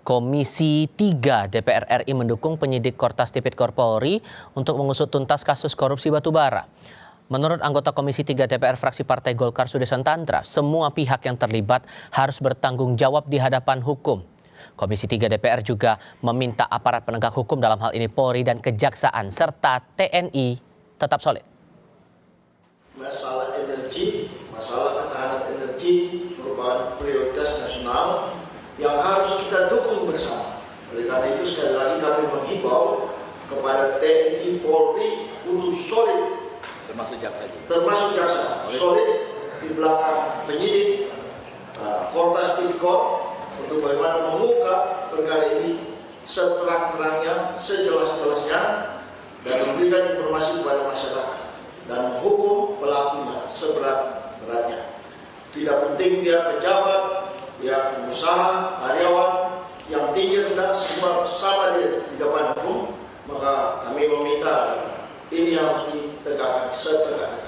Komisi 3 DPR RI mendukung penyidik Kortas Tipikor Polri untuk mengusut tuntas kasus korupsi batubara. Menurut anggota Komisi 3 DPR fraksi Partai Golkar Sudesan Tantra, semua pihak yang terlibat harus bertanggung jawab di hadapan hukum. Komisi 3 DPR juga meminta aparat penegak hukum dalam hal ini Polri dan Kejaksaan serta TNI tetap solid. Masalah energi, masalah ketahanan energi merupakan prioritas nasional yang harus kita dukung bersama. Oleh karena itu sekali lagi kami menghimbau kepada TNI Polri untuk solid, termasuk jaksa solid di belakang penyidik Kortas Tipikor untuk bagaimana mengungkap perkara ini seterang-terangnya, sejelas-jelasnya dan memberikan informasi kepada masyarakat dan menghukum pelakunya seberat-beratnya. Tidak penting dia pejabat, dia pengusaha, karyawan, yang tinggi rendah semua sama di depan hukum, maka kami meminta ini harus ditegakkan setegak.